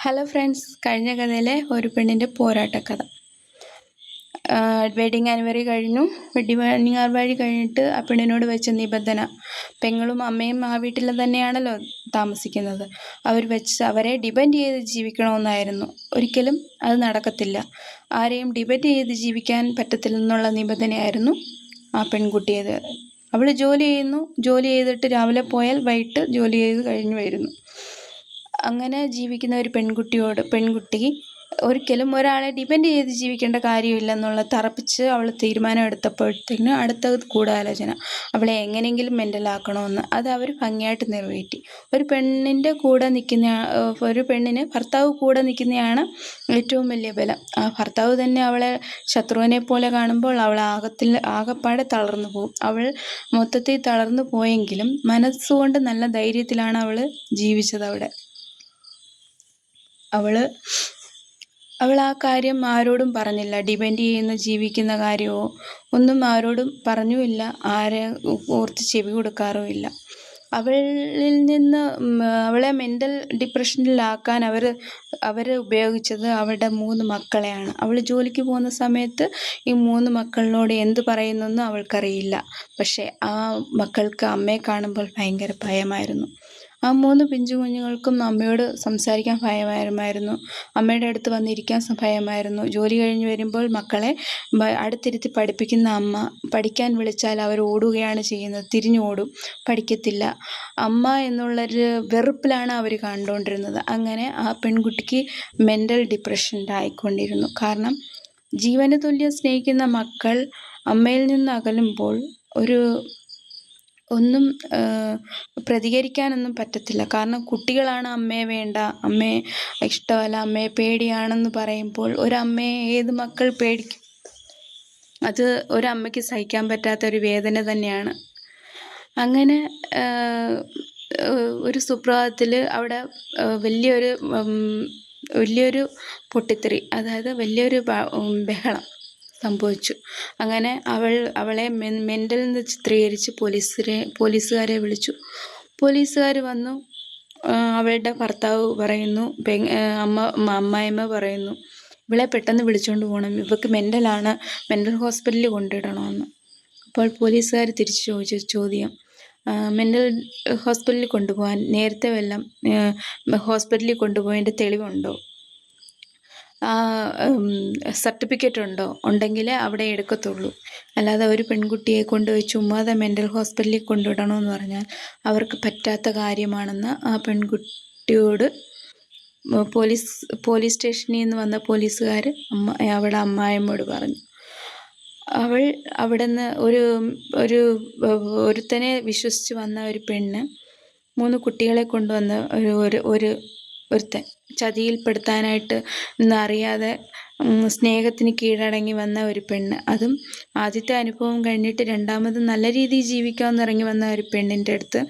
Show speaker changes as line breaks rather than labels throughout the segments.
Hello friends, കഴിഞ്ഞ കഥയിലെ ഒരു പെണ്ണിൻ്റെ പോരാട്ടക്കഥ. വെഡിങ് ആനിവേഴ്സറി കഴിഞ്ഞു. വെഡിങ് ആനിവേഴ്സറി കഴിഞ്ഞിട്ട് ആ പെണ്ണിനോട് വെച്ച നിബന്ധന, പെങ്ങളും അമ്മയും ആ വീട്ടിൽ തന്നെയാണല്ലോ താമസിക്കുന്നത്, അവരെ ഡിപ്പെൻഡ് ചെയ്ത് ജീവിക്കണമെന്നായിരുന്നു. ഒരിക്കലും അത് നടക്കത്തില്ല, ആരെയും ഡിപ്പെൻഡ് ചെയ്ത് ജീവിക്കാൻ പറ്റത്തില്ലെന്നുള്ള നിബന്ധനയായിരുന്നു ആ പെൺകുട്ടിയത്. അവൾ ജോലി ചെയ്തിട്ട് രാവിലെ പോയാൽ വൈകിട്ട് ജോലി ചെയ്ത് കഴിഞ്ഞ് വരുന്നു. അങ്ങനെ ജീവിക്കുന്ന ഒരു പെൺകുട്ടി ഒരിക്കലും ഒരാളെ ഡിപ്പെൻഡ് ചെയ്ത് ജീവിക്കേണ്ട കാര്യമില്ലെന്നുള്ള തറപ്പിച്ച് അവൾ തീരുമാനം എടുത്തപ്പോഴത്തേക്കിനും അടുത്ത ഗൂഢാലോചന, അവളെ എങ്ങനെയെങ്കിലും മെൻ്റലാക്കണമെന്ന്. അത് അവർ ഭംഗിയായിട്ട് നിറവേറ്റി. ഒരു പെണ്ണിന് ഭർത്താവ് കൂടെ നിൽക്കുന്നതാണ് ഏറ്റവും വലിയ ബലം. ആ ഭർത്താവ് തന്നെ അവളെ ശത്രുവിനെ പോലെ കാണുമ്പോൾ അവൾ ആകപ്പാടെ തളർന്നു പോകും. അവൾ മൊത്തത്തിൽ തളർന്നു പോയെങ്കിലും മനസ്സുകൊണ്ട് നല്ല ധൈര്യത്തിലാണ് അവൾ ജീവിച്ചത്. അവൾ ആ കാര്യം ആരോടും പറഞ്ഞില്ല. ഡിപ്പെൻഡ് ചെയ്യുന്ന ജീവിക്കുന്ന കാര്യമോ ഒന്നും ആരോടും പറഞ്ഞുമില്ല, ആരെ ഓർത്ത് ചെവി കൊടുക്കാറുമില്ല. അവളെ മെൻ്റൽ ഡിപ്രഷനിലാക്കാൻ അവർ ഉപയോഗിച്ചത് അവരുടെ 3 മക്കളെയാണ്. അവൾ ജോലിക്ക് പോകുന്ന സമയത്ത് ഈ 3 മക്കളിനോട് എന്ത് പറയുന്നെന്ന് അവൾക്കറിയില്ല. പക്ഷേ ആ മക്കൾക്ക് അമ്മയെ കാണുമ്പോൾ ഭയങ്കര ഭയമായിരുന്നു. ആ 3 പിഞ്ചു കുഞ്ഞുങ്ങൾക്കും അമ്മയോട് സംസാരിക്കാൻ ഭയമായിരുന്നു, അമ്മയുടെ അടുത്ത് വന്നിരിക്കാൻ ഭയമായിരുന്നു. ജോലി കഴിഞ്ഞ് വരുമ്പോൾ മക്കളെ അടുത്തിരുത്തി പഠിപ്പിക്കുന്ന അമ്മ പഠിക്കാൻ വിളിച്ചാൽ അവർ ഓടുകയാണ് ചെയ്യുന്നത്, തിരിഞ്ഞു ഓടും, പഠിക്കത്തില്ല. അമ്മ എന്നുള്ളൊരു വെറുപ്പിലാണ് അവർ കണ്ടുകൊണ്ടിരുന്നത്. അങ്ങനെ ആ പെൺകുട്ടിക്ക് മെൻ്റൽ ഡിപ്രഷനിലായിക്കൊണ്ടിരുന്നു. കാരണം ജീവന് തുല്യം സ്നേഹിക്കുന്ന മക്കൾ അമ്മയിൽ നിന്ന് അകലുമ്പോൾ ഒന്നും പ്രതികരിക്കാനൊന്നും പറ്റത്തില്ല. കാരണം കുട്ടികളാണ് അമ്മയെ വേണ്ട, അമ്മയെ ഇഷ്ടമല്ല, അമ്മയെ പേടിയാണെന്ന് പറയുമ്പോൾ ഒരമ്മയെ ഏത് മക്കൾ പേടിക്കും? അത് ഒരമ്മയ്ക്ക് സഹിക്കാൻ പറ്റാത്തൊരു വേദന തന്നെയാണ്. അങ്ങനെ ഒരു സുപ്രഭാതത്തിൽ അവിടെ വലിയൊരു പൊട്ടിത്തെറി, അതായത് വലിയൊരു ബഹളം സംഭവിച്ചു. അങ്ങനെ അവളെ മെൻ്റൽ എന്ന് ചിത്രീകരിച്ച് പോലീസുകാരെ വിളിച്ചു. പോലീസുകാർ വന്നു. അവളുടെ ഭർത്താവ് പറയുന്നു, അമ്മായിമ്മ പറയുന്നു, ഇവളെ പെട്ടെന്ന് വിളിച്ചുകൊണ്ട് പോകണം, ഇവൾക്ക് മെൻ്റലാണ്, മെൻ്റൽ ഹോസ്പിറ്റലിൽ കൊണ്ടിടണമെന്ന്. അപ്പോൾ പോലീസുകാർ തിരിച്ചു ചോദിച്ച ചോദ്യം, മെൻ്റൽ ഹോസ്പിറ്റലിൽ കൊണ്ടുപോകാൻ നേരത്തെ വല്ലതും ഹോസ്പിറ്റലിൽ കൊണ്ടുപോയതിൻ്റെ തെളിവുണ്ടോ? സർട്ടിഫിക്കറ്റ് ഉണ്ടോ? ഉണ്ടെങ്കിലേ അവിടെ എടുക്കത്തുള്ളൂ. അല്ലാതെ ഒരു പെൺകുട്ടിയെ കൊണ്ടുപോയി ചുമ്മാതെ മെൻ്റൽ ഹോസ്പിറ്റലിൽ കൊണ്ടുവിടണമെന്ന് പറഞ്ഞാൽ അവർക്ക് പറ്റാത്ത കാര്യമാണെന്ന് ആ പെൺകുട്ടിയോട് പോലീസ് സ്റ്റേഷനിൽ നിന്ന് വന്ന പോലീസുകാർ അവളുടെ അമ്മായിയമ്മയോട് പറഞ്ഞു. അവൾ അവിടെ നിന്ന് ഒരുത്തനെ വിശ്വസിച്ച് വന്ന ഒരു പെണ്ണ് 3 കുട്ടികളെ കൊണ്ടുവന്ന് ഒരുത്തൻ ചതിയിൽപ്പെടുത്താനായിട്ട് എന്നറിയാതെ സ്നേഹത്തിന് കീഴടങ്ങി വന്ന ഒരു പെണ്ണ്, അതും ആദ്യത്തെ അനുഭവം കഴിഞ്ഞിട്ട് രണ്ടാമത് നല്ല രീതിയിൽ ജീവിക്കാമെന്ന് ഇറങ്ങി വന്ന ഒരു പെണ്ണിൻ്റെ അടുത്ത്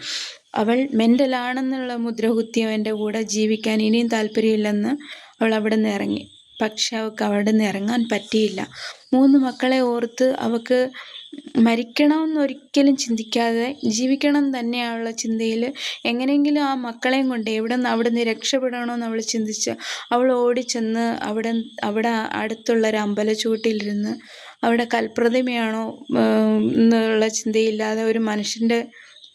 അവൾ മെൻ്റലാണെന്നുള്ള മുദ്ര കുത്തിയവൻ്റെ കൂടെ ജീവിക്കാൻ ഇനിയും താല്പര്യമില്ലെന്ന് അവൾ അവിടെ നിന്ന് ഇറങ്ങി. പക്ഷെ അവൾക്ക് അവിടെ നിന്ന് ഇറങ്ങാൻ പറ്റിയില്ല. 3 മക്കളെ ഓർത്ത് അവൾക്ക് മരിക്കണമെന്നൊരിക്കലും ചിന്തിക്കാതെ ജീവിക്കണം തന്നെയുള്ള ചിന്തയിൽ എങ്ങനെയെങ്കിലും ആ മക്കളെയും കൊണ്ട് അവിടെ നിന്ന് രക്ഷപ്പെടണമെന്ന് അവൾ ചിന്തിച്ച് അവൾ ഓടിച്ചെന്ന് അവിടെ അടുത്തുള്ളൊരു അമ്പലച്ചുവട്ടിലിരുന്ന് അവിടെ കൽപ്രതിമയാണോ എന്നുള്ള ചിന്തയില്ലാതെ ഒരു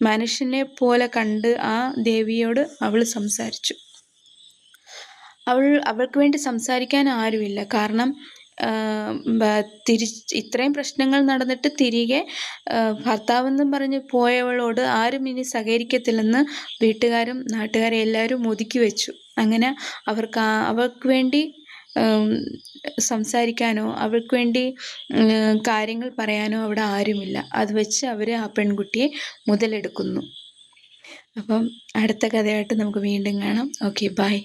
മനുഷ്യനെ പോലെ കണ്ട് ആ ദേവിയോട് അവൾ സംസാരിച്ചു. അവൾക്ക് വേണ്ടി സംസാരിക്കാൻ ആരുമില്ല. കാരണം ഇത്രയും പ്രശ്നങ്ങൾ നടന്നിട്ട് തിരികെ ഭർത്താവെന്നും പറഞ്ഞ് പോയവളോട് ആരും ഇനി സഹകരിക്കത്തില്ലെന്ന് വീട്ടുകാരും നാട്ടുകാരും എല്ലാവരും ഒതുക്കി വെച്ചു. അങ്ങനെ അവൾക്ക് വേണ്ടി സംസാരിക്കാനോ അവൾക്ക് വേണ്ടി കാര്യങ്ങൾ പറയാനോ അവിടെ ആരുമില്ല. അത് വെച്ച് അവർ ആ പെൺകുട്ടിയെ മുതലെടുക്കുന്നു. അപ്പം അടുത്ത കഥയായിട്ട് നമുക്ക് വീണ്ടും കാണാം. Okay, by.